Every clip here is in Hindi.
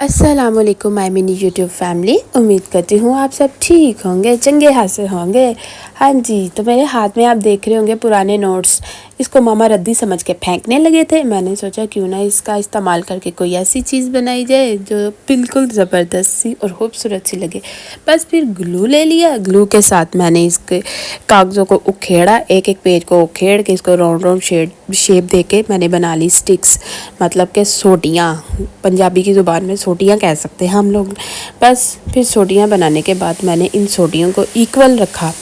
अस्सलामुअलैकुम माय मिनी यूट्यूब फैमिली। उम्मीद करती हूँ आप सब ठीक होंगे, चंगे हासिल होंगे। हाँ जी, तो मेरे हाथ में आप देख रहे होंगे पुराने नोट्स। इसको मामा रद्दी समझ के फेंकने लगे थे। मैंने सोचा क्यों ना इसका इस्तेमाल करके कोई ऐसी चीज़ बनाई जाए जो बिल्कुल ज़बरदस्त सी और खूबसूरत सी लगे। बस फिर ग्लू ले लिया। ग्लू के साथ मैंने इसके कागज़ों को उखेड़ा, एक एक पेज को उखेड़ के इसको राउंड राउंड शेप दे के मैंने बना ली स्टिक्स, मतलब कि सोटियाँ। पंजाबी की ज़ुबान में सोटियाँ कह सकते हैं हम लोग। बस फिर सोटियाँ बनाने के बाद मैंने इन सोटियों को इक्वल रखा,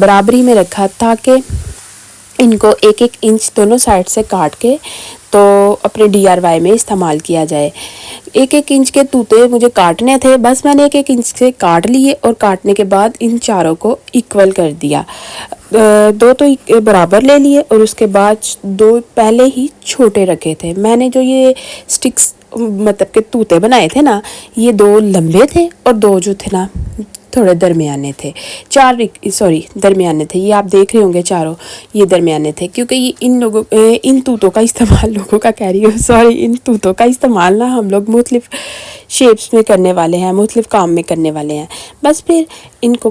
बराबरी में रखा, ताकि इनको एक एक इंच दोनों साइड से काट के तो अपने DIY में इस्तेमाल किया जाए। एक एक इंच के तूते मुझे काटने थे, बस मैंने एक एक इंच से काट लिए और काटने के बाद इन चारों को इक्वल कर दिया। दो तो बराबर ले लिए और उसके बाद दो पहले ही छोटे रखे थे। मैंने जो ये स्टिक्स मतलब के तूते बनाए थे ना, ये दो लंबे थे और दो जो थे ना थोड़े दरमियाने थे। दरमियाने थे। ये आप देख रहे होंगे चारों, ये दरमियाने थे, क्योंकि ये इन तूतों का इस्तेमाल इन तूतों का इस्तेमाल ना हम लोग मुख्तलिफ शेप्स में करने वाले हैं, मुख्तलिफ काम में करने वाले हैं। बस फिर इनको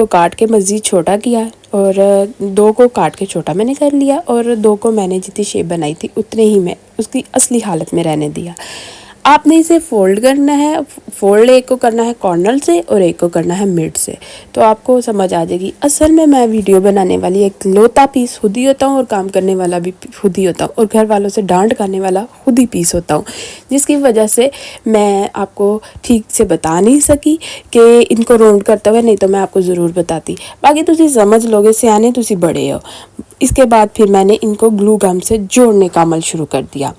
काट के मज़ीद छोटा किया और दो को काट के छोटा मैंने कर लिया और दो को मैंने जितनी शेप बनाई थी उतने ही मैं उसकी असली हालत में रहने दिया। आपने इसे फोल्ड करना है। फोल्ड एक को करना है कॉर्नर से और एक को करना है मिड से, तो आपको समझ आ जाएगी। असल में मैं वीडियो बनाने वाली एक लौता पीस खुद ही होता हूँ और काम करने वाला भी खुद ही होता हूँ और घर वालों से डांट खाने वाला खुद ही पीस होता हूँ, जिसकी वजह से मैं आपको ठीक से बता नहीं सकी कि इनको राउंड करते हुए, नहीं तो मैं आपको ज़रूर बताती। बाकी तुसी समझ लोगे, सियाने तुसी बड़े हो। इसके बाद फिर मैंने इनको ग्लू गम से जोड़ने का अमल शुरू कर दिया।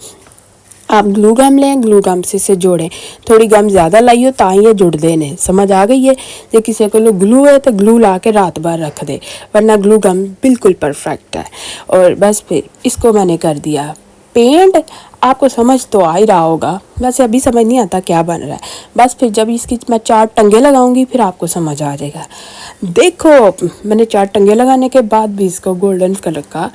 आप ग्लू गम लें, ग्लू गम से इसे जोड़ें। थोड़ी गम ज़्यादा लाइयो तां ये जुड़ते ने, समझ आ गई है। जे किसी को ग्लू है तो ग्लू ला के रात भर रख दे, वरना ग्लू गम बिल्कुल परफेक्ट है। और बस फिर इसको मैंने कर दिया पेंट। आपको समझ तो आ ही रहा होगा, वैसे अभी समझ नहीं आता क्या बन रहा है। बस फिर जब इसकी मैं 4 टंगे लगाऊंगी फिर आपको समझ आ जाएगा। देखो, मैंने 4 टंगे लगाने के बाद भी इसको गोल्डन कलर का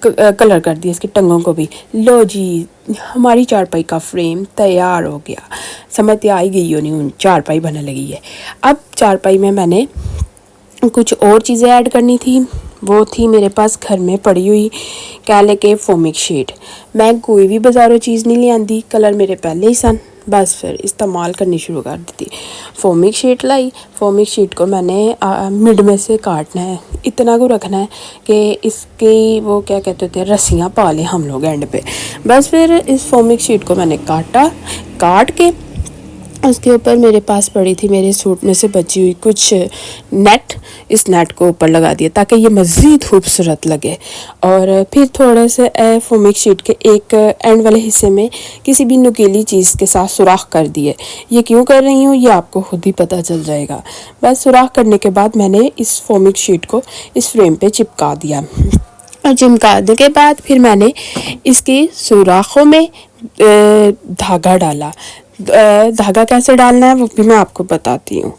कलर कर दिया, इसकी टंगों को भी। लो जी, हमारी चारपाई का फ्रेम तैयार हो गया। समझ तो आई गई हो नहीं, चारपाई बनने लगी है। अब चारपाई में मैंने कुछ और चीज़ें ऐड करनी थी। वो थी मेरे पास घर में पड़ी हुई कैले के फोमिक शीट। मैं कोई भी बाज़ारों चीज़ नहीं ले आती, कलर मेरे पहले ही सन। बस फिर इस्तेमाल करनी शुरू कर दी थी। फोमिक शीट लाई। फोमिक शीट को मैंने मिड में से काटना है, इतना को रखना है कि इसकी वो क्या कहते थे, रस्सियाँ पा लें हम लोग एंड पे। बस फिर इस फोमिक शीट को मैंने काट के उसके ऊपर मेरे पास पड़ी थी मेरे सूट में से बची हुई कुछ नेट, इस नेट को ऊपर लगा दिया ताकि ये मज़ीद खूबसूरत लगे। और फिर थोड़ा से फोमिक शीट के एक एंड वाले हिस्से में किसी भी नुकीली चीज़ के साथ सुराख कर दिए। ये क्यों कर रही हूँ ये आपको खुद ही पता चल जाएगा। बस सुराख करने के बाद मैंने इस फोमिक शीट को इस फ्रेम पे चिपका दिया और चिपकाने के बाद फिर मैंने इसकी सुराखों में धागा डाला। धागा कैसे डालना है वो भी मैं आपको बताती हूँ।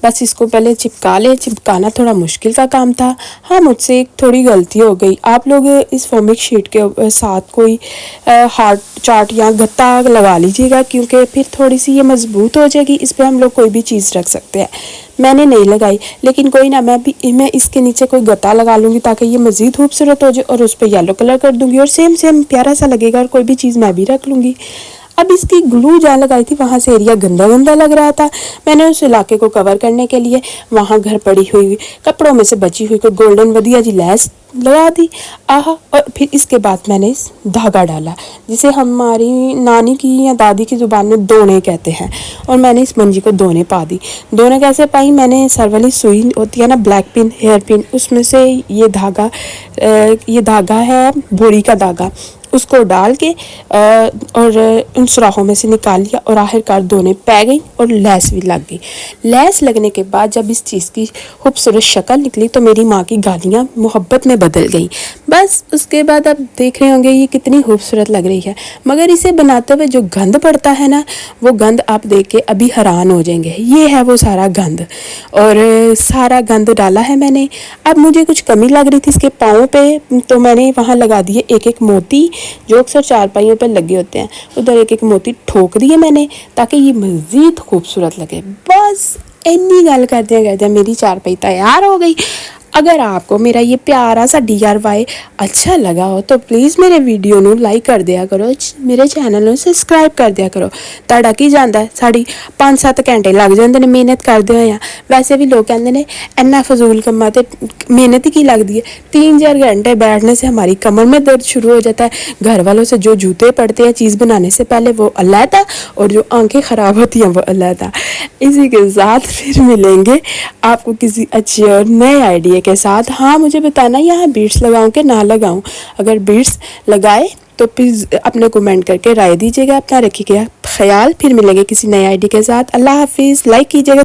बस इसको पहले चिपका ले। चिपकाना थोड़ा मुश्किल का काम था। हाँ, मुझसे एक थोड़ी गलती हो गई। आप लोग इस फोमिक शीट के साथ कोई हार्ड चार्ट या गत्ता लगा लीजिएगा, क्योंकि फिर थोड़ी सी ये मज़बूत हो जाएगी। इस पर हम लोग कोई भी चीज़ रख सकते हैं। मैंने नहीं लगाई, लेकिन कोई ना, मैं इसके नीचे कोई गत्ता लगा लूँगी ताकि ये मज़ीद खूबसूरत हो जाए और उस पर येलो कलर कर दूँगी और सेम प्यारा सा लगेगा और कोई भी चीज़ मैं भी रख लूँगी। अब इसकी ग्लू जहाँ लगाई थी वहाँ से एरिया गंदा लग रहा था। मैंने उस इलाके को कवर करने के लिए वहाँ घर पड़ी हुई कपड़ों में से बची हुई कोई गोल्डन वधिया जी लैस लगा दी। और फिर इसके बाद मैंने इस धागा डाला, जिसे हमारी नानी की या दादी की ज़ुबान में दोने कहते हैं। और मैंने इस मंजी को दोने पा दी। दोने कैसे पाई, मैंने सर वाली सुई होती है ना, ब्लैक पिन, हेयर पिन, उसमें से ये धागा है बोरी का धागा, उसको डाल के और उन सुराखों में से निकाल लिया और आखिरकार दोने पै गई और लैस भी लग गई। लैस लगने के बाद जब इस चीज़ की खूबसूरत शक्ल निकली तो मेरी माँ की गालियाँ मोहब्बत में बदल गई। बस उसके बाद आप देख रहे होंगे ये कितनी खूबसूरत लग रही है। मगर इसे बनाते हुए जो गंद पड़ता है ना, वो गंद आप देख के अभी हैरान हो जाएंगे। ये है वो सारा गंद, और सारा गंद डाला है मैंने। अब मुझे कुछ कमी लग रही थी इसके पाँव पे, तो मैंने वहाँ लगा दिए एक एक मोती, जो अक्सर चारपाइयों पर लगे होते हैं। उधर एक एक मोती ठोक दिए मैंने, ताकि ये मज़ीद खूबसूरत लगे। बस इन्नी गल करदे मेरी चारपाई तैयार हो गई। अगर आपको मेरा ये प्यारा सा DIY अच्छा लगा हो तो प्लीज़ मेरे वीडियो ਨੂੰ ਲਾਈਕ कर दिया करो, मेरे चैनल ਨੂੰ ਸਬਸਕ੍ਰਾਈਬ कर दिया करो। ਤੁਹਾਡਾ ਕੀ ਜਾਂਦਾ, ਸਾਡੀ 5-7 ਘੰਟੇ ਲੱਗ ਜਾਂਦੇ ਨੇ ਮਿਹਨਤ ਕਰਦੇ ਹੋਇਆ। वैसे भी लोग कहते हैं इन्ना फजूल कम्मा तो मेहनत ही की लगती है। 3-4 घंटे बैठने से हमारी कमर में दर्द शुरू हो जाता है। घर वालों से जो जूते पड़ते हैं चीज़ बनाने से पहले वो अलहदा, और जो आंखें ख़राब होती हैं वो अलहदा। इसी के साथ फिर मिलेंगे आपको किसी अच्छे और नए आइडिया के साथ। हाँ, मुझे बताना यहाँ बीड्स लगाऊं कि ना लगाऊं। अगर बीड्स लगाए तो प्लीज़ अपने कमेंट करके राय दीजिएगा। अपना रखिएगा ख्याल। फिर मिलेंगे किसी नए आइडिया के साथ। अल्लाह हाफिज़। लाइक कीजिएगा।